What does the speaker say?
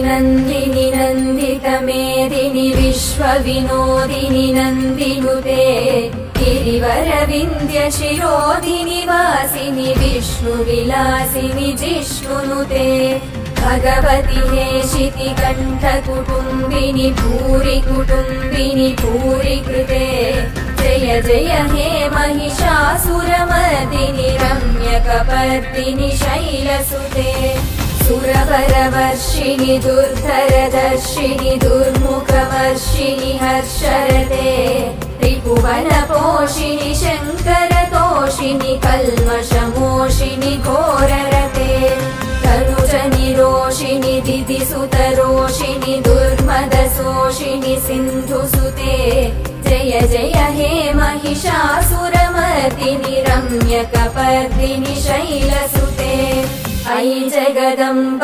नन्दिनि नन्दितमेदिनि विश्वविनोदिनि नन्दिनुते गिरिवरविन्द्यशिरोधिनि वासिनि विष्णुविलासिनि जिष्णुनुते भगवति हेशितिकण्ठकुटुम्बिनि भूरि कुटुम्बिनि भूरि कृते जय जय हे महिषासुरमर्दिनि रम्यकपर्दिनि शैलसुते सुरवरवर्षिणि दुर्धरदर्शिनि दुर्मुखवर्षिणि हर्षरते त्रिभुवनपोषिणि शङ्करतोषिणि कल्मषमोषिणि घोररते तनुजनिरोषिणि दिदिसुतरोषिणि दुर्मदशोषिणि सिन्धुसुते जय जय हे महिषासुरमर्दिनि रम्यकपर्दिनि शैलसुते अयि जगदम्ब